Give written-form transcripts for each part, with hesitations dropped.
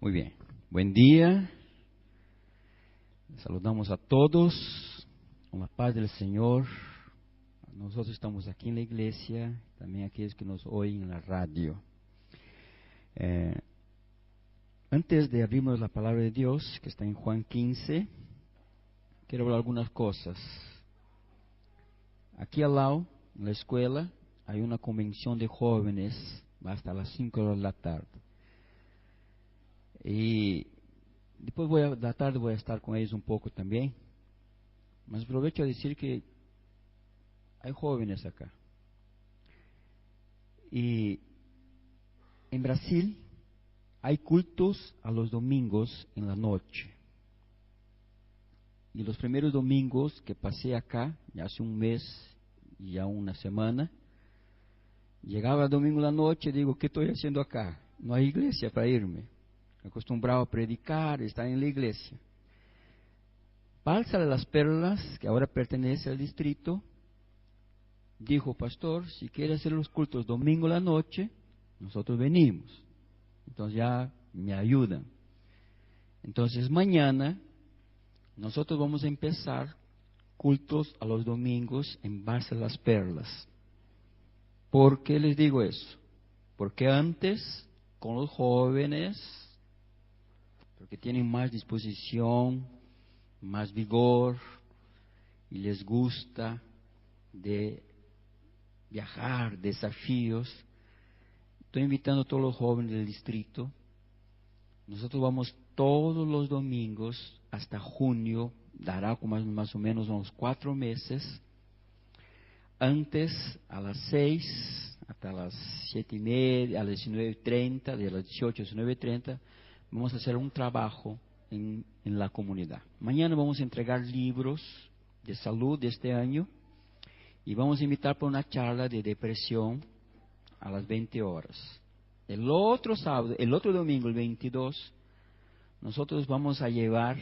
Muy bien. Buen día. Saludamos a todos con la paz del Señor. Nosotros estamos aquí en la iglesia, también aquellos que nos oyen en la radio. Antes de abrirnos la palabra de Dios, que está en Juan 15, quiero hablar algunas cosas. Aquí al lado, en la escuela, hay una convención de jóvenes, hasta las 5 de la tarde. Y después de la tarde voy a estar con ellos un poco también. Mas aprovecho a decir que hay jóvenes acá. Y en Brasil hay cultos a los domingos en la noche. Y los primeros domingos que pasé acá, ya hace un mes y ya una semana, llegaba el domingo en la noche y digo, ¿qué estoy haciendo acá? No hay iglesia para irme. Acostumbrado a predicar, estar en la iglesia. Balsa de las Perlas, que ahora pertenece al distrito, dijo, pastor, si quiere hacer los cultos domingo en la noche, nosotros venimos. Entonces ya me ayudan. Entonces mañana nosotros vamos a empezar cultos a los domingos en Balsa de las Perlas. ¿Por qué les digo eso? Porque antes, con los jóvenes, porque tienen más disposición, más vigor, y les gusta de viajar, desafíos. Estoy invitando a todos los jóvenes del distrito. Nosotros vamos todos los domingos hasta junio, dará más o menos unos 4 meses. Antes, a las 6, hasta las 7:30, a las 19:30, de las 18 a 19:30, vamos a hacer un trabajo en la comunidad. Mañana vamos a entregar libros de salud de este año y vamos a invitar por una charla de depresión a las 20 horas. El otro sábado, el otro domingo, el 22, nosotros vamos a llevar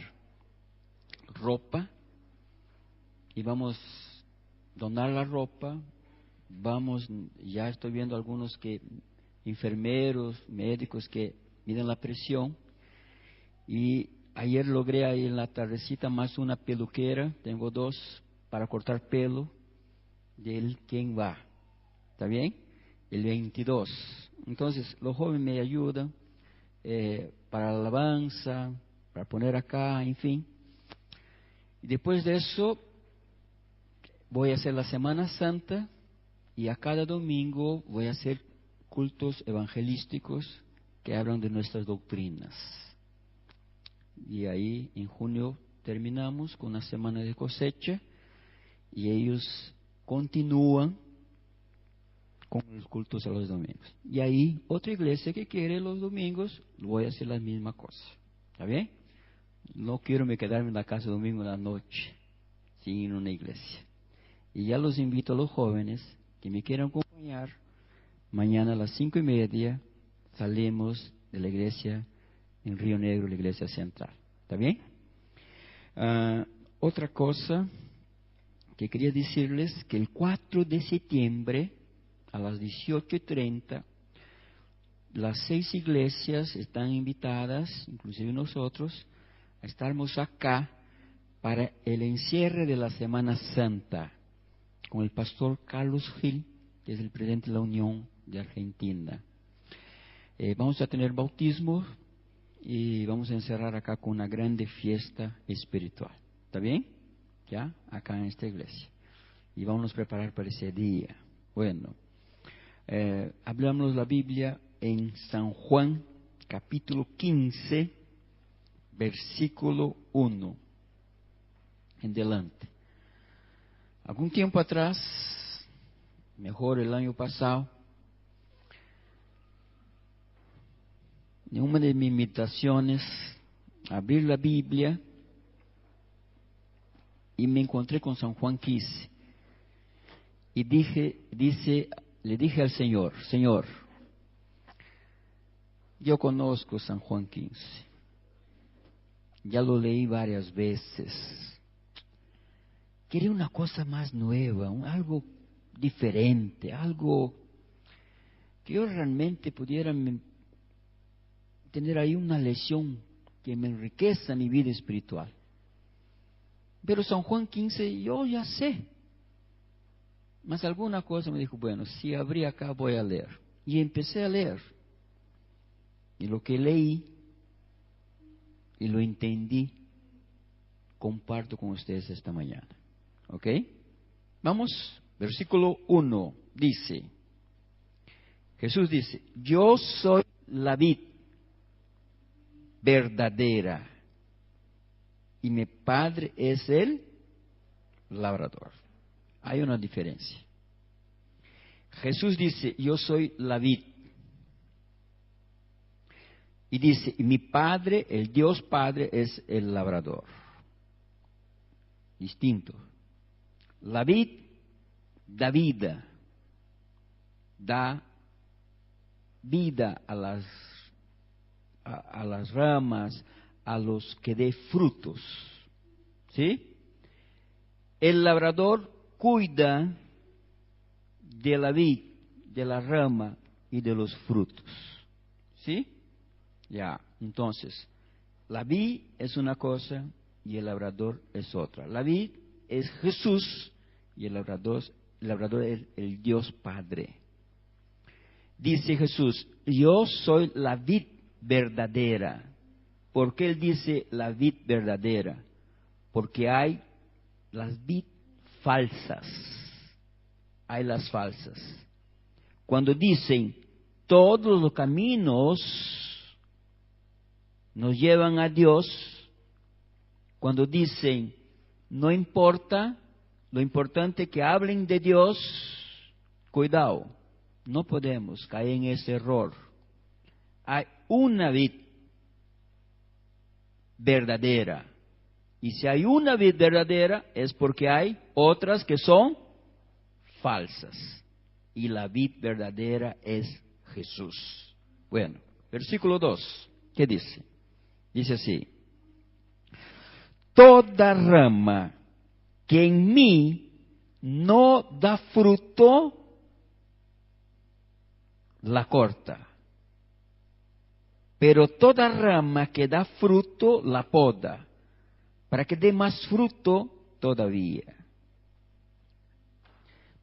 ropa y vamos a donar la ropa. Ya estoy viendo algunos enfermeros, médicos que miden la presión. Y ayer logré ahí en la tardecita más una peluquera, tengo 2 para cortar pelo de quien va. ¿Está bien? El 22. Entonces, los jóvenes me ayudan para la alabanza, para poner acá, en fin. Y después de eso, voy a hacer la Semana Santa y a cada domingo voy a hacer cultos evangelísticos que hablan de nuestras doctrinas. Y ahí en junio terminamos con una semana de cosecha y ellos continúan con los cultos a los domingos. Y ahí otra iglesia que quiere los domingos, voy a hacer la misma cosa. ¿Está bien? No quiero quedarme en la casa domingo en la noche sin ir a una iglesia. Y ya los invito a los jóvenes que me quieran acompañar. Mañana a las 5:30 salimos de la iglesia en Río Negro, la iglesia central. ¿Está bien? Otra cosa que quería decirles, que el 4 de septiembre a las 18:30 las 6 iglesias están invitadas, inclusive nosotros, a estarmos acá para el encierre de la Semana Santa con el pastor Carlos Gil, que es el presidente de la Unión de Argentina. Vamos a tener bautismo y vamos a encerrar acá con una grande fiesta espiritual. ¿Está bien? Ya, acá en esta iglesia. Y vamos a preparar para ese día. Bueno, hablamos la Biblia en San Juan, capítulo 15, versículo 1 en delante. Algún tiempo atrás, mejor el año pasado, en una de mis meditaciones, abrí la Biblia y me encontré con San Juan 15. Y le dije al Señor, Señor, yo conozco San Juan 15. Ya lo leí varias veces. Quería una cosa más nueva, algo diferente, algo que yo realmente pudiera tener ahí una lección que me enriquezca mi vida espiritual. Pero San Juan 15 yo ya sé. Mas alguna cosa me dijo, bueno, si abrí acá voy a leer. Y empecé a leer. Y lo que leí y lo entendí, comparto con ustedes esta mañana. ¿Ok? Vamos, versículo 1 dice, Jesús dice, yo soy la vid verdadera y mi Padre es el labrador. Hay una diferencia. Jesús dice, yo soy la vid. Y dice, y mi Padre, el Dios Padre, es el labrador. Distinto. La vid da vida. Da vida a las ramas, a los que dé frutos. ¿Sí? El labrador cuida de la vid, de la rama y de los frutos. ¿Sí? Ya, entonces, la vid es una cosa y el labrador es otra. La vid es Jesús y el labrador es el Dios Padre. Dice Jesús, yo soy la vid verdadera. ¿Por qué él dice la vid verdadera? Porque hay las vid falsas. Hay las falsas. Cuando dicen, todos los caminos nos llevan a Dios, cuando dicen, no importa, lo importante es que hablen de Dios, cuidado, no podemos caer en ese error. Hay una vid verdadera, y si hay una vid verdadera es porque hay otras que son falsas, y la vid verdadera es Jesús. Bueno, versículo 2, ¿qué dice? Dice así, toda rama que en mí no da fruto, la corta. Pero toda rama que da fruto, la poda, para que dé más fruto todavía.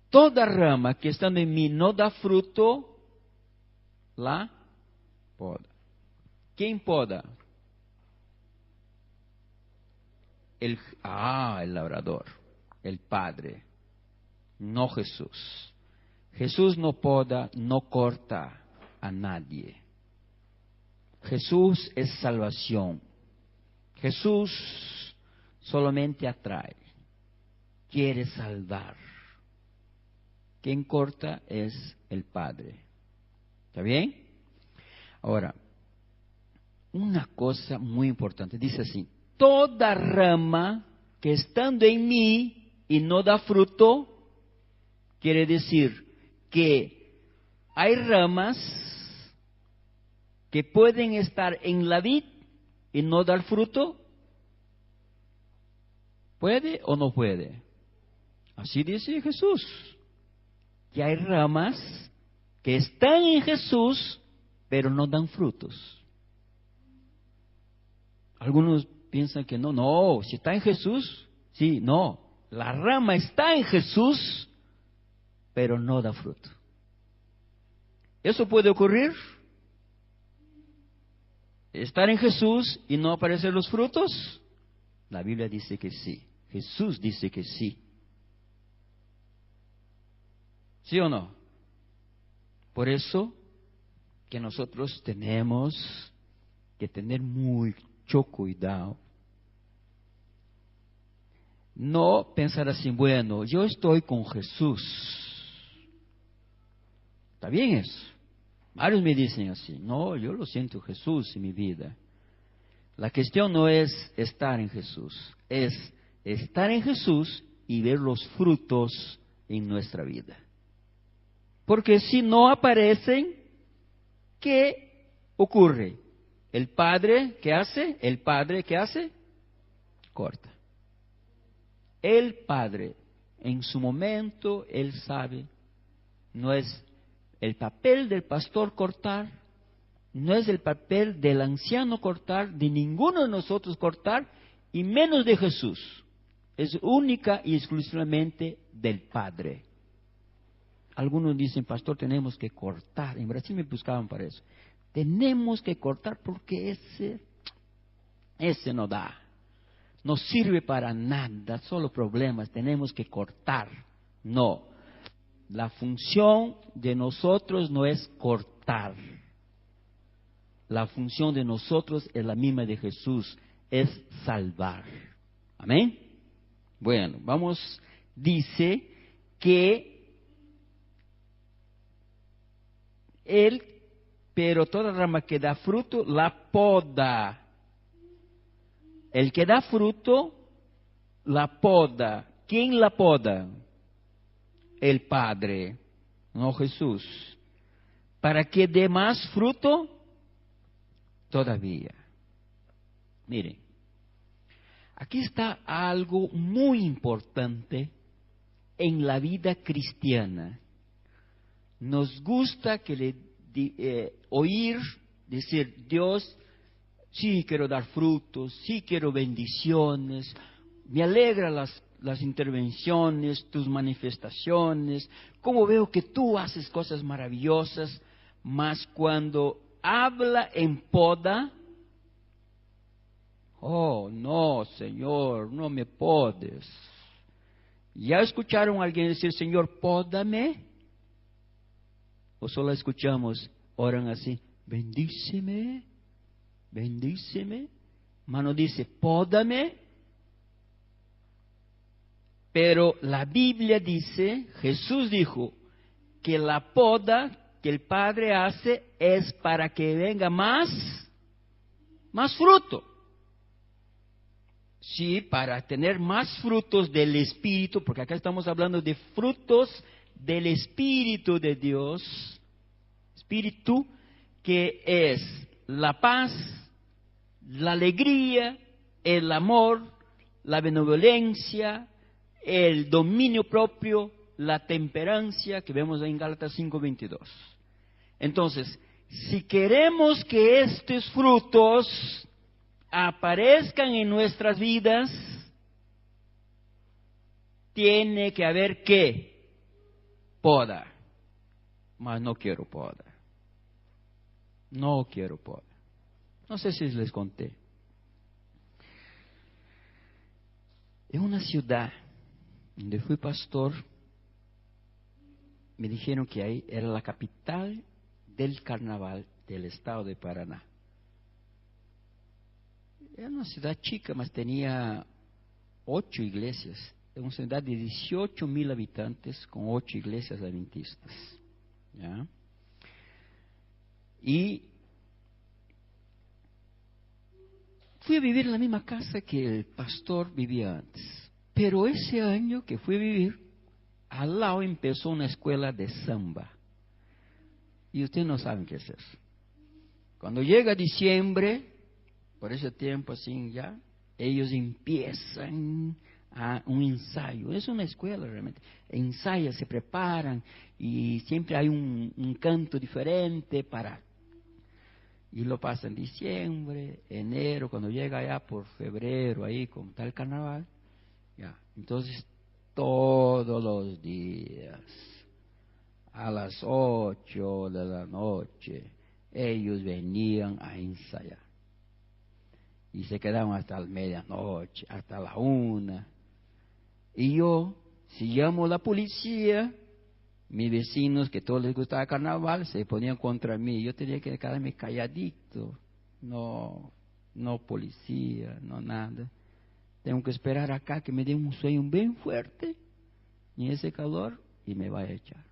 Toda rama que estando en mí no da fruto, la poda. ¿Quién poda? El labrador, el Padre, no Jesús. Jesús no poda, no corta a nadie. Jesús es salvación. Jesús solamente atrae, quiere salvar. Quien corta es el Padre. ¿Está bien? Ahora, una cosa muy importante, dice así, toda rama que estando en mí y no da fruto, quiere decir que hay ramas que pueden estar en la vid y no dar fruto. ¿Puede o no puede? Así dice Jesús, que hay ramas que están en Jesús, pero no dan frutos. Algunos piensan que no, si está en Jesús, sí, no, la rama está en Jesús, pero no da fruto. ¿Eso puede ocurrir? ¿Estar en Jesús y no aparecer los frutos? La Biblia dice que sí, Jesús dice que sí. ¿Sí o no? Por eso que nosotros tenemos que tener mucho cuidado. No pensar así, bueno, yo estoy con Jesús. ¿Está bien eso? Varios me dicen así, no, yo lo siento Jesús en mi vida. La cuestión no es estar en Jesús, es estar en Jesús y ver los frutos en nuestra vida. Porque si no aparecen, ¿qué ocurre? El Padre, ¿qué hace? El Padre, ¿qué hace? Corta. El Padre, en su momento, Él sabe, no es el papel del pastor cortar, No es el papel del anciano cortar, de ninguno de nosotros cortar, y menos de Jesús. Es única y exclusivamente del Padre. Algunos dicen, pastor, tenemos que cortar. En Brasil me buscaban para eso. Tenemos que cortar porque ese no da. No sirve para nada, solo problemas. Tenemos que cortar. No. La función de nosotros no es cortar. La función de nosotros es la misma de Jesús, es salvar. Amén. Bueno, dice que Él, pero toda rama que da fruto, la poda. El que da fruto, la poda. ¿Quién la poda? El Padre, no Jesús. ¿Para que dé más fruto? Todavía. Miren, aquí está algo muy importante en la vida cristiana. Nos gusta oír decir, Dios, sí quiero dar frutos, sí quiero bendiciones, me alegra las intervenciones, tus manifestaciones, como veo que tú haces cosas maravillosas, mas cuando habla en poda, oh no, Señor, no me podes. ¿Ya escucharon a alguien decir, Señor, pódame? ¿O solo escuchamos, oran así, bendíceme, bendíceme? Mano dice, pódame. Pero la Biblia dice, Jesús dijo, que la poda que el Padre hace es para que venga más fruto. Sí, para tener más frutos del Espíritu, porque acá estamos hablando de frutos del Espíritu de Dios, Espíritu que es la paz, la alegría, el amor, la benevolencia, el dominio propio, la temperancia, que vemos en Gálatas 5:22. Entonces, si queremos que estos frutos aparezcan en nuestras vidas, tiene que haber ¿qué? Poda. Mas no quiero poda. No quiero poda. No sé si les conté. En una ciudad donde fui pastor, me dijeron que ahí era la capital del carnaval del estado de Paraná. Era una ciudad chica, mas tenía 8 iglesias. Es una ciudad de 18,000 habitantes con 8 iglesias adventistas. ¿Ya? Y fui a vivir en la misma casa que el pastor vivía antes. Pero ese año que fui a vivir, al lado empezó una escuela de samba. Y ustedes no saben qué es eso. Cuando llega diciembre, por ese tiempo así ya, ellos empiezan a un ensayo. Es una escuela realmente. Ensayan, se preparan y siempre hay un canto diferente y lo pasan diciembre, enero, cuando llega allá por febrero, ahí como está el carnaval, ya. Entonces todos los días, a las 8 de la noche, ellos venían a ensayar. Y se quedaban hasta la medianoche, hasta la 1. Y yo, si llamo a la policía, mis vecinos, que todos les gustaba carnaval, se ponían contra mí. Yo tenía que quedarme calladito. No policía, no nada. Tengo que esperar acá que me den un sueño bien fuerte, y ese calor, y me vaya a echar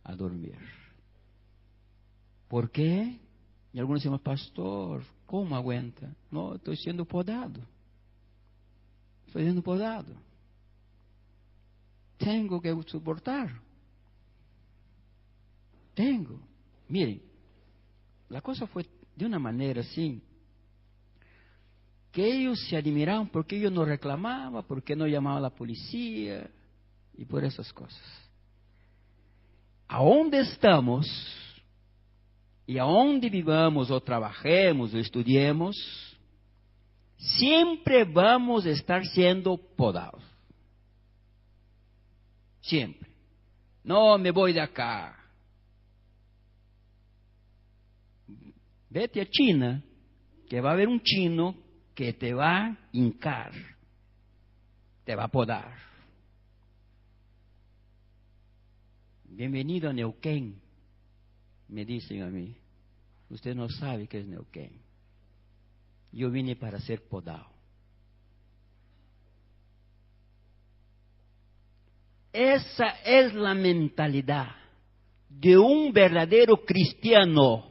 a dormir. ¿Por qué? Y algunos dicen, pastor, ¿cómo aguenta? No, estoy siendo podado. Estoy siendo podado. Tengo que soportar. Tengo. Miren, la cosa fue de una manera así, que ellos se admiraban porque yo no reclamaba, porque no llamaba a la policía, y por esas cosas. ¿A dónde estamos? y aonde vivamos o trabajemos o estudiemos, siempre vamos a estar siendo podados. Siempre. No, me voy de acá. Vete a China, que va a haber un chino que te va a hincar, te va a podar. Bienvenido a Neuquén, me dicen a mí. Usted no sabe qué es Neuquén. Yo vine para ser podado. Esa es la mentalidad de un verdadero cristiano,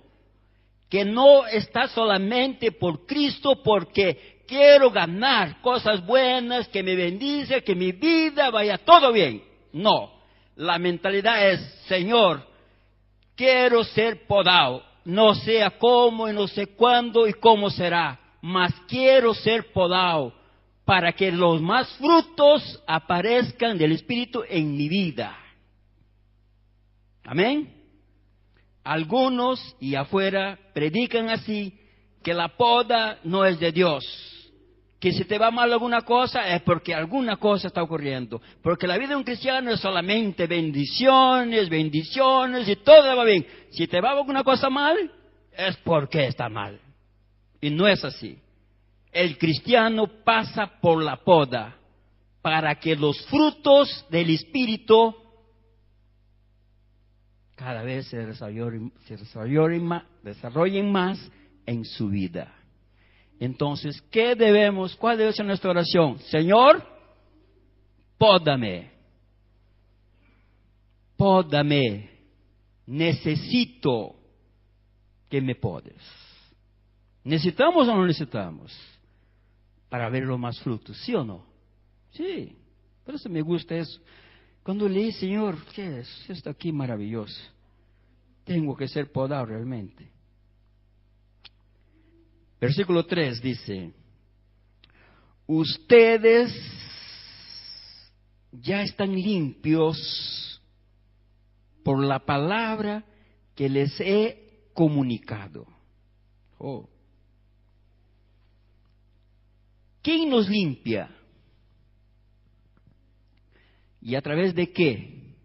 que no está solamente por Cristo porque quiero ganar cosas buenas, que me bendice, que mi vida vaya todo bien. No, la mentalidad es, Señor, quiero ser podado, no sé cómo y no sé cuándo y cómo será, mas quiero ser podado para que los más frutos aparezcan del Espíritu en mi vida. Amén. Algunos y afuera predican así, que la poda no es de Dios, que si te va mal alguna cosa es porque alguna cosa está ocurriendo, porque la vida de un cristiano es solamente bendiciones, bendiciones y todo va bien. Si te va alguna cosa mal, es porque está mal. Y no es así. El cristiano pasa por la poda para que los frutos del Espíritu cada vez se desarrollen más en su vida. Entonces, ¿cuál debe ser nuestra oración? Señor, pódame, necesito que me podes. ¿Necesitamos o no necesitamos? Para ver los más frutos, ¿sí o no? Sí, por eso me gusta eso. Cuando leí, Señor, ¿qué es esto aquí maravilloso? Tengo que ser podado realmente. Versículo 3 dice, ustedes ya están limpios por la palabra que les he comunicado. Oh. ¿Quién nos limpia? ¿Y a través de qué?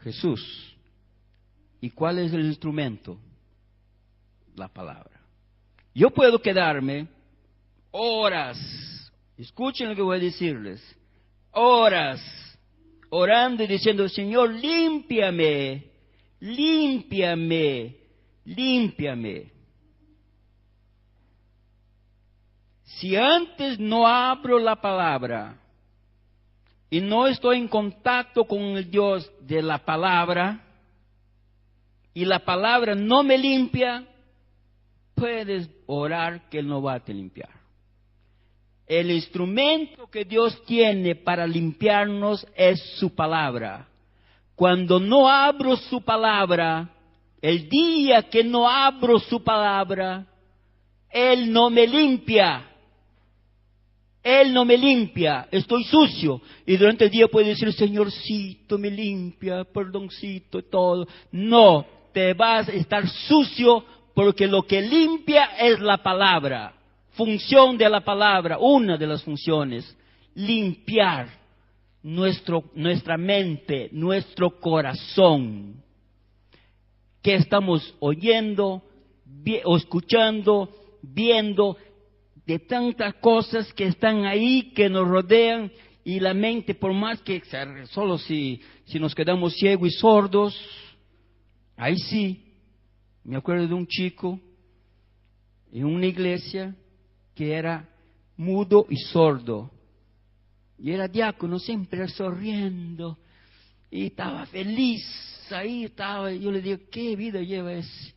Jesús. ¿Y cuál es el instrumento? La palabra. Yo puedo quedarme horas, escuchen lo que voy a decirles, horas orando y diciendo, Señor, límpiame, límpiame, límpiame. Si antes no abro la palabra y no estoy en contacto con el Dios de la palabra, y la palabra no me limpia, puedes orar que Él no va a te limpiar. El instrumento que Dios tiene para limpiarnos es su palabra. Cuando no abro su palabra, el día que no abro su palabra, Él no me limpia. Él no me limpia, estoy sucio. Y durante el día puedo decir, Señorcito, me limpia, perdoncito, todo. No, te vas a estar sucio porque lo que limpia es la palabra. Función de la palabra, una de las funciones, limpiar nuestra mente, nuestro corazón. ¿Qué estamos oyendo, escuchando, viendo? De tantas cosas que están ahí, que nos rodean, y la mente, por más que solo si nos quedamos ciegos y sordos, ahí sí. Me acuerdo de un chico en una iglesia que era mudo y sordo, y era diácono, siempre sonriendo, y estaba feliz, ahí estaba. Yo le digo, ¿qué vida lleva ese?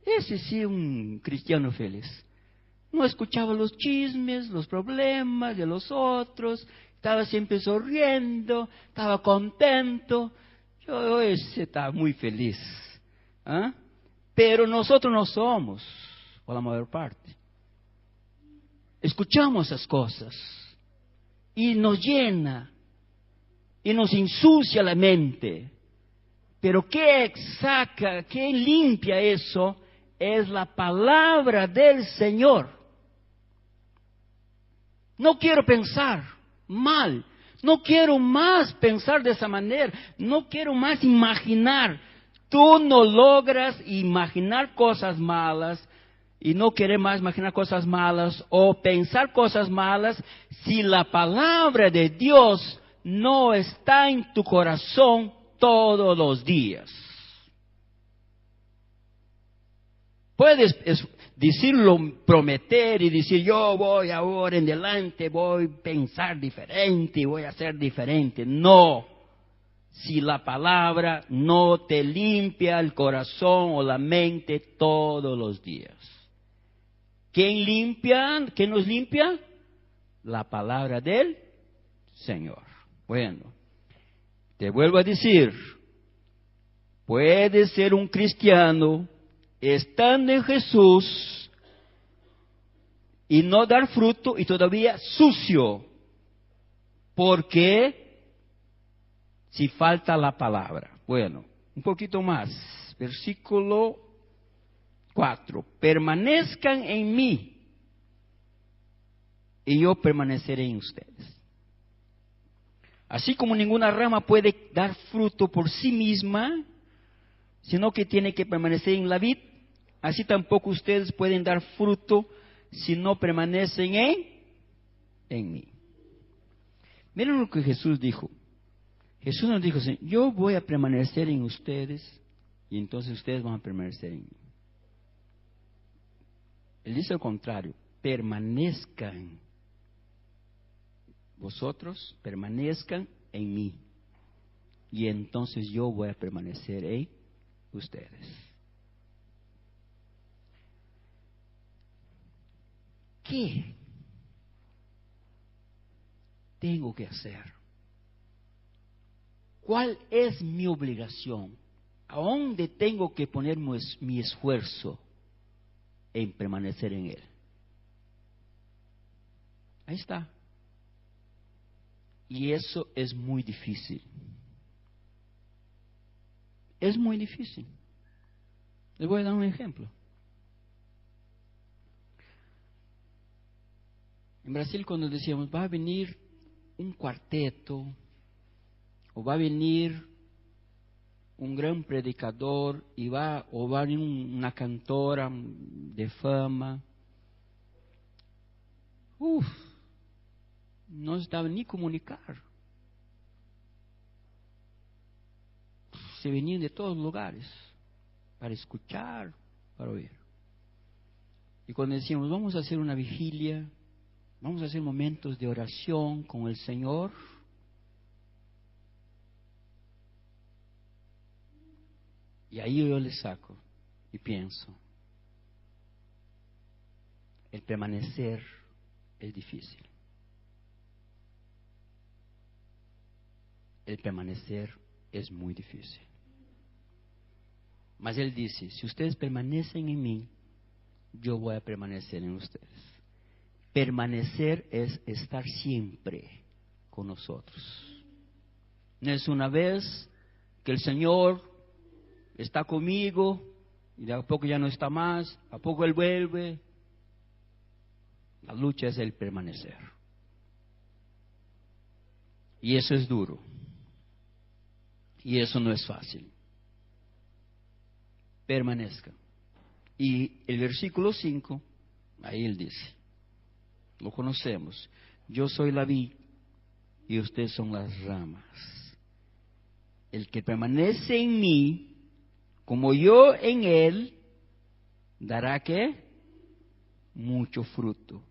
Ese sí, un cristiano feliz. No escuchaba los chismes, los problemas de los otros, estaba siempre sonriendo, estaba contento. Ese estaba muy feliz. ¿Ah? Pero nosotros no somos, por la mayor parte. Escuchamos esas cosas y nos llena y nos ensucia la mente. Pero ¿qué saca, qué limpia eso? Es la palabra del Señor. No quiero pensar mal. No quiero más pensar de esa manera. No quiero más imaginar. Tú no logras imaginar cosas malas y no quieres más imaginar cosas malas o pensar cosas malas si la palabra de Dios no está en tu corazón todos los días. Puedes decirlo, prometer y decir, yo voy ahora en adelante, voy a pensar diferente, voy a ser diferente. No, si la palabra no te limpia el corazón o la mente todos los días. ¿Quién limpia? ¿Quién nos limpia? La palabra del Señor. Bueno, te vuelvo a decir, puedes ser un cristiano estando en Jesús y no dar fruto y todavía sucio. ¿Por qué? Si falta la palabra. Bueno, un poquito más. Versículo 4. Permanezcan en mí y yo permaneceré en ustedes. Así como ninguna rama puede dar fruto por sí misma, sino que tiene que permanecer en la vid, así tampoco ustedes pueden dar fruto si no permanecen en mí. Miren lo que Jesús dijo. Jesús nos dijo, yo voy a permanecer en ustedes y entonces ustedes van a permanecer en mí. Él dice lo contrario, permanezcan. Vosotros permanezcan en mí y entonces yo voy a permanecer en ustedes. ¿Qué tengo que hacer? ¿Cuál es mi obligación? ¿A dónde tengo que poner mi esfuerzo en permanecer en Él? Ahí está. Y eso es muy difícil. Es muy difícil. Les voy a dar un ejemplo. En Brasil, cuando decíamos, va a venir un cuarteto, o va a venir un gran predicador, o va a venir una cantora de fama. No se daba ni comunicar. Se venían de todos lugares para escuchar, para oír. Y cuando decíamos, vamos a hacer una vigilia, vamos a hacer momentos de oración con el Señor, y ahí yo le saco y pienso, el permanecer es difícil. El permanecer es muy difícil. Mas Él dice, si ustedes permanecen en mí, yo voy a permanecer en ustedes. Permanecer es estar siempre con nosotros. No es una vez que el Señor está conmigo y de a poco ya no está más, a poco Él vuelve. La lucha es el permanecer. Y eso es duro. Y eso no es fácil. Permanezca. Y el versículo 5, ahí Él dice, lo conocemos, yo soy la vid y ustedes son las ramas. El que permanece en mí, como yo en Él, dará ¿qué? Mucho fruto.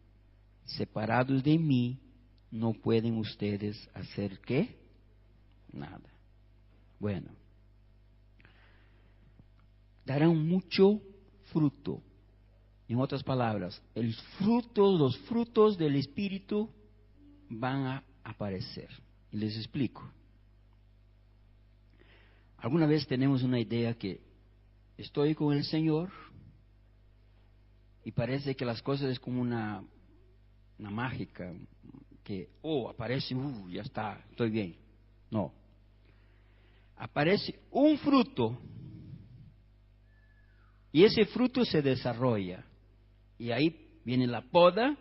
Separados de mí, no pueden ustedes hacer ¿qué? Nada. Bueno, darán mucho fruto. En otras palabras, los frutos del Espíritu van a aparecer. Y les explico. Alguna vez tenemos una idea que estoy con el Señor y parece que las cosas es como una mágica, que aparece, ya está, estoy bien. No. aparece un fruto. Y ese fruto se desarrolla. Y ahí viene la poda.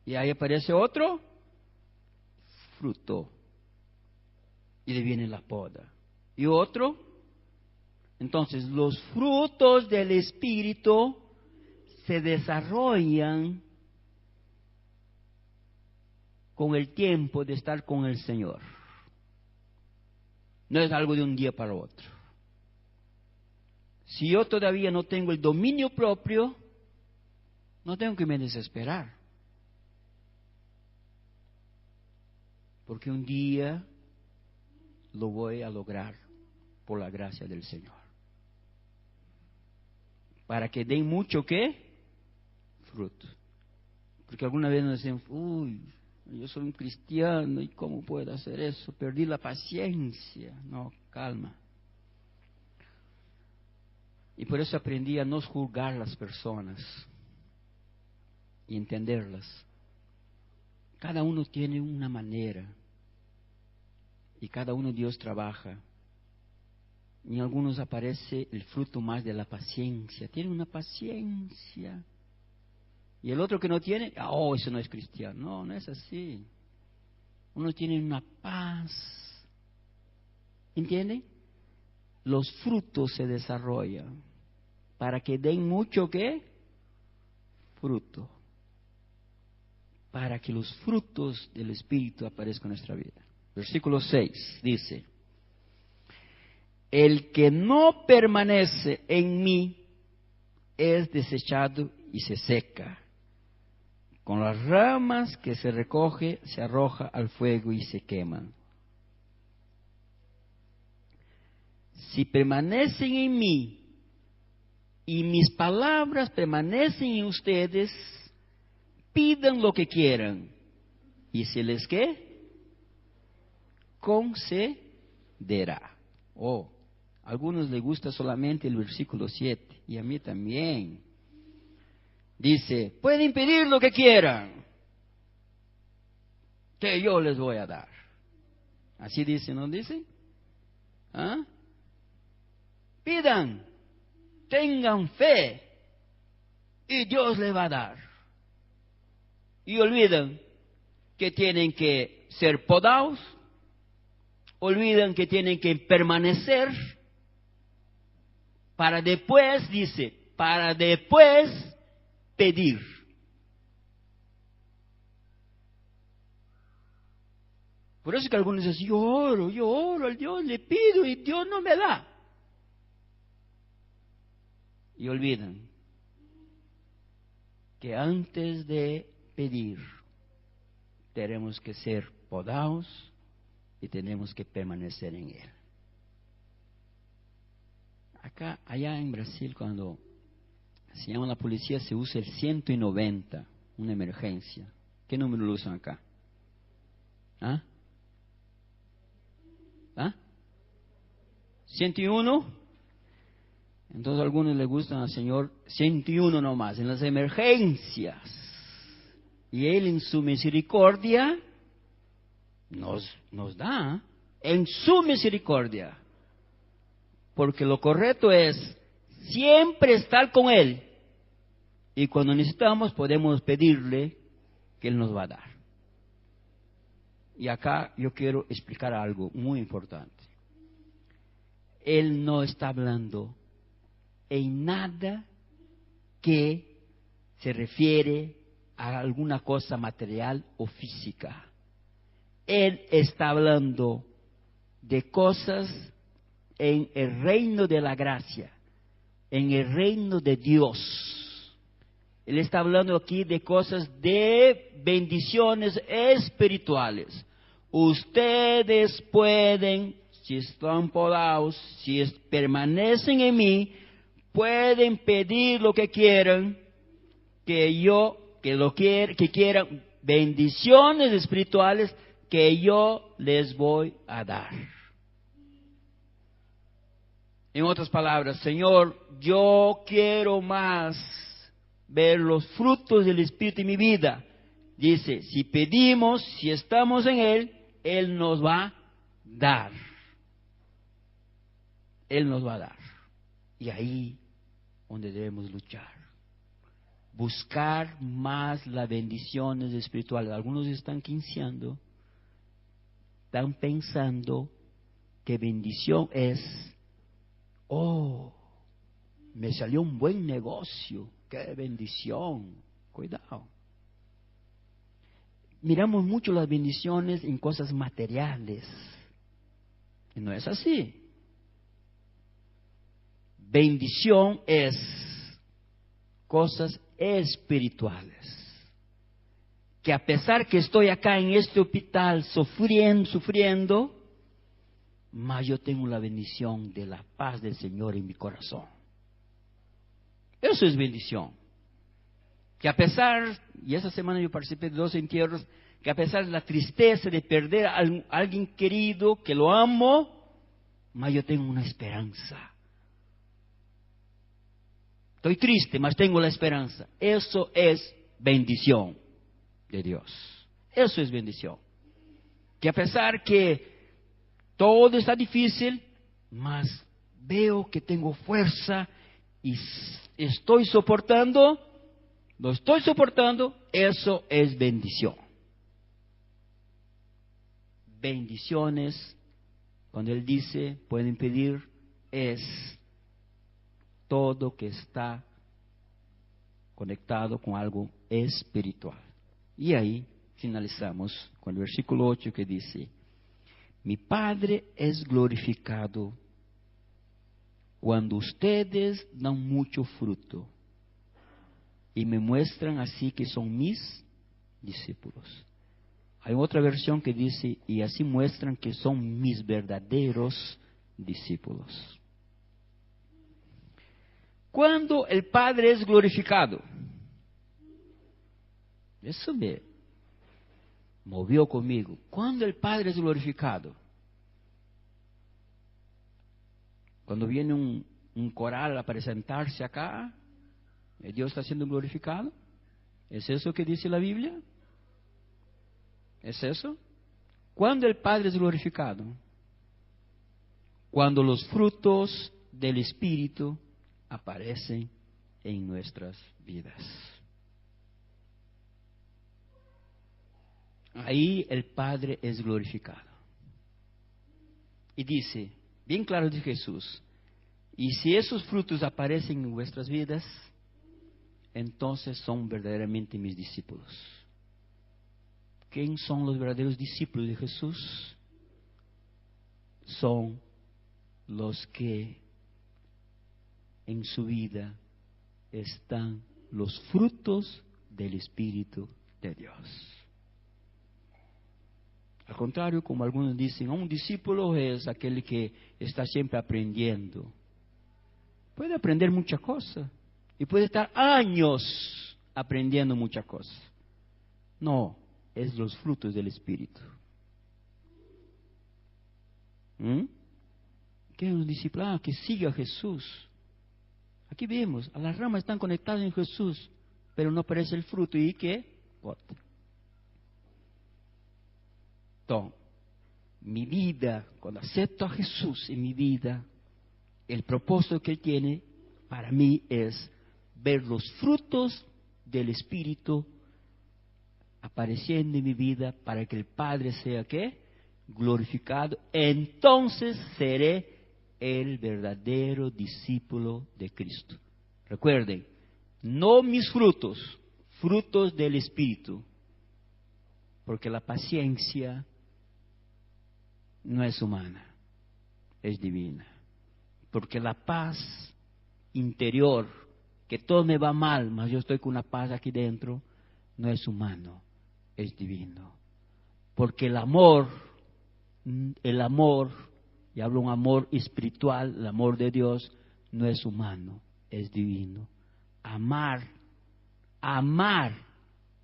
Y ahí aparece otro fruto. Y le viene la poda. Y otro. Entonces, los frutos del Espíritu se desarrollan con el tiempo de estar con el Señor. No es algo de un día para otro. Si yo todavía no tengo el dominio propio, no tengo que me desesperar. Porque un día lo voy a lograr por la gracia del Señor. Para que den mucho, ¿qué? Fruto. Porque alguna vez nos dicen, uy, yo soy un cristiano, ¿y cómo puedo hacer eso? Perdí la paciencia. No, calma. Y por eso aprendí a no juzgar las personas y entenderlas. Cada uno tiene una manera y cada uno Dios trabaja. Y en algunos aparece el fruto más de la paciencia. Tiene una paciencia. Y el otro que no tiene, oh, eso no es cristiano. No, no es así. Uno tiene una paz. ¿Entienden? Los frutos se desarrollan para que den mucho, ¿qué? Fruto. Para que los frutos del Espíritu aparezcan en nuestra vida. Versículo 6 dice: el que no permanece en mí es desechado y se seca. Con las ramas que se recoge, se arroja al fuego y se queman. Si permanecen en mí y mis palabras permanecen en ustedes, pidan lo que quieran y se les ¿qué? Concederá. Oh, a algunos les gusta solamente el versículo 7 y a mí también. Dice, pueden pedir lo que quieran, que yo les voy a dar. Así dice, ¿no dice? ¿Ah? Pidan, tengan fe y Dios les va a dar. Y olvidan que tienen que ser podados, olvidan que tienen que permanecer para después, dice, para después pedir. Por eso que algunos dicen, yo oro al Dios, le pido y Dios no me da. Y olvidan que antes de pedir tenemos que ser podados y tenemos que permanecer en Él. Allá en Brasil, cuando se llama la policía, se usa el 190, una emergencia. ¿Qué número lo usan acá? ¿Ah? ¿Ah? 101. Entonces a algunos les gustan al Señor 101 nomás, en las emergencias. Y Él en su misericordia nos da, en su misericordia. Porque lo correcto es siempre estar con Él. Y cuando necesitamos podemos pedirle que Él nos va a dar. Y acá yo quiero explicar algo muy importante. Él no está hablando en nada que se refiere a alguna cosa material o física. Él está hablando de cosas en el reino de la gracia, en el reino de Dios. Él está hablando aquí de cosas de bendiciones espirituales. Ustedes pueden, si están podados, si permanecen en mí, pueden pedir lo que quieran, que quieran, bendiciones espirituales que yo les voy a dar. En otras palabras, Señor, yo quiero más ver los frutos del Espíritu en mi vida. Dice, si pedimos, si estamos en Él, Él nos va a dar. Él nos va a dar. Y ahí donde debemos luchar. Buscar más las bendiciones espirituales. Algunos están quinceando, están pensando que bendición es, oh, me salió un buen negocio, qué bendición. Cuidado. Miramos mucho las bendiciones en cosas materiales. Y no es así. Bendición es cosas espirituales. Que a pesar que estoy acá en este hospital sufriendo, mas yo tengo la bendición de la paz del Señor en mi corazón. Eso es bendición. Que a pesar, y esa semana yo participé de 2 entierros, que a pesar de la tristeza de perder a alguien querido, que lo amo, mas yo tengo una esperanza. Estoy triste, mas tengo la esperanza. Eso es bendición de Dios. Eso es bendición. Que a pesar que todo está difícil, mas veo que tengo fuerza y estoy soportando, lo estoy soportando, eso es bendición. Bendiciones, cuando Él dice, pueden pedir, es todo que está conectado con algo espiritual. Y ahí finalizamos con el versículo 8 que dice, mi Padre es glorificado cuando ustedes dan mucho fruto y me muestran así que son mis discípulos. Hay otra versión que dice, y así muestran que son mis verdaderos discípulos. Cuando el Padre es glorificado, eso me movió conmigo. Cuando el Padre es glorificado, cuando viene un coral a presentarse acá, Dios está siendo glorificado. ¿Es eso que dice la Biblia? ¿Es eso? ¿Cuándo el Padre es glorificado? Cuando los frutos del Espíritu aparecen en nuestras vidas. Ahí el Padre es glorificado. Y dice, bien claro dice Jesús, y si esos frutos aparecen en vuestras vidas, entonces son verdaderamente mis discípulos. ¿Quién son los verdaderos discípulos de Jesús? Son los que en su vida están los frutos del Espíritu de Dios. Al contrario, como algunos dicen, un discípulo es aquel que está siempre aprendiendo. Puede aprender muchas cosas y puede estar años aprendiendo muchas cosas. No, es los frutos del Espíritu. ¿Qué es un discípulo? Que siga a Jesús. Aquí vemos, a las ramas están conectadas en Jesús, pero no aparece el fruto. ¿Y qué? Entonces, mi vida, cuando acepto a Jesús en mi vida, el propósito que Él tiene para mí es ver los frutos del Espíritu apareciendo en mi vida para que el Padre sea ¿qué? Glorificado. Entonces seré el verdadero discípulo de Cristo. Recuerden, no mis frutos, frutos del Espíritu, porque la paciencia no es humana, es divina. Porque la paz interior, que todo me va mal, mas yo estoy con una paz aquí dentro, no es humano, es divino. Porque el amor, y hablo un amor espiritual, el amor de Dios, no es humano, es divino. Amar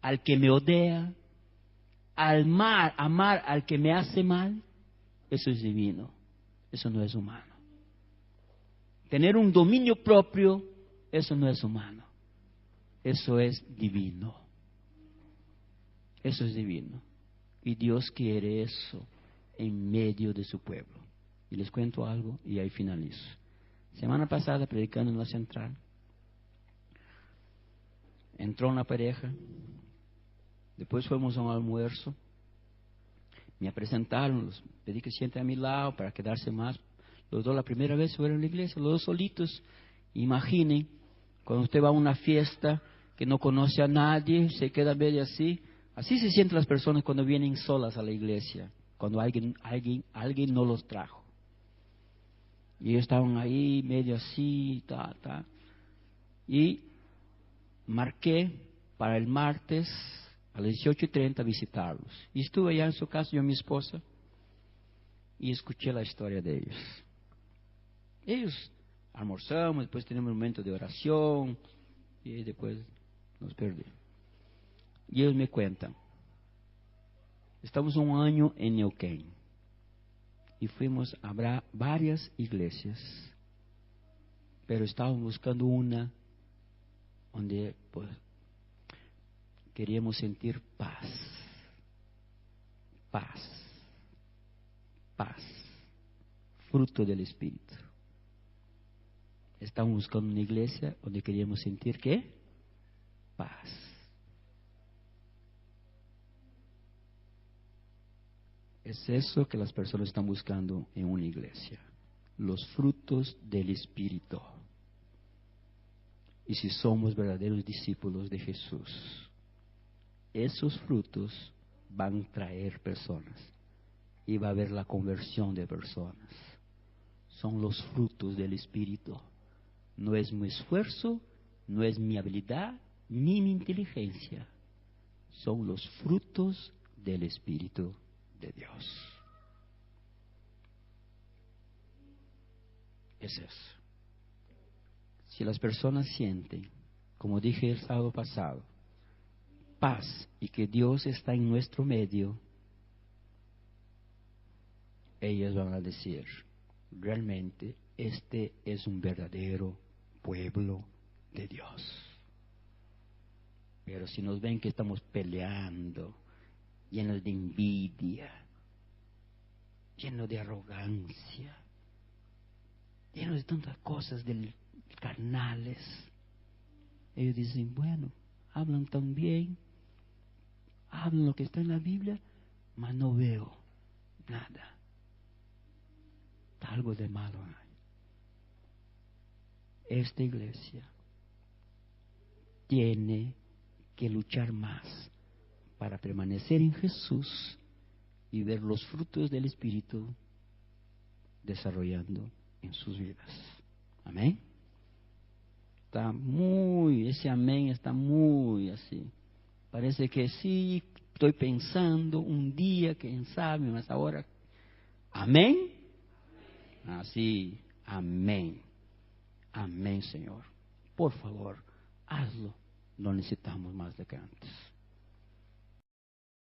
al que me odia, amar al que me hace mal, eso es divino, eso no es humano. Tener un dominio propio, eso no es humano, eso es divino. Eso es divino. Y Dios quiere eso en medio de su pueblo. Y les cuento algo y ahí finalizo. Semana pasada, predicando en la central, entró una pareja, después fuimos a un almuerzo, me presentaron, los pedí que sienten a mi lado para quedarse más. Los dos la primera vez fueron a la iglesia, los dos solitos. Imaginen, cuando usted va a una fiesta que no conoce a nadie, se queda medio así. Así se sienten las personas cuando vienen solas a la iglesia, cuando alguien no los trajo. Y ellos estaban ahí medio así, y marqué para el martes a las 18:30 visitarlos. Y estuve allá en su casa, yo y mi esposa, y escuché la historia de ellos. Ellos almorzamos, después tenemos un momento de oración, y después nos perdí. Y ellos me cuentan, estamos un año en Neuquén, y fuimos a varias iglesias, pero estábamos buscando una donde pues queríamos sentir paz, fruto del Espíritu. Estamos buscando una iglesia donde queríamos sentir ¿qué? Paz. Es eso que las personas están buscando en una iglesia, los frutos del Espíritu. Y si somos verdaderos discípulos de Jesús, esos frutos van a traer personas y va a haber la conversión de personas. Son los frutos del Espíritu. No es mi esfuerzo, no es mi habilidad, ni mi inteligencia. Son los frutos del Espíritu de Dios. Es eso. Si las personas sienten, como dije el sábado pasado, paz y que Dios está en nuestro medio, ellas van a decir, realmente este es un verdadero pueblo de Dios. Pero si nos ven que estamos peleando, llenos de envidia, llenos de arrogancia, llenos de tantas cosas carnales, ellos dicen, bueno, hablan tan bien, hablan lo que está en la Biblia, mas no veo nada. Algo de malo hay. Esta iglesia tiene que luchar más para permanecer en Jesús y ver los frutos del Espíritu desarrollando en sus vidas. Amén. Ese amén está muy así. Parece que sí, estoy pensando un día, quién sabe, mas ahora. Amén. Así, amén. Amén, Señor. Por favor, hazlo. No necesitamos más de que antes.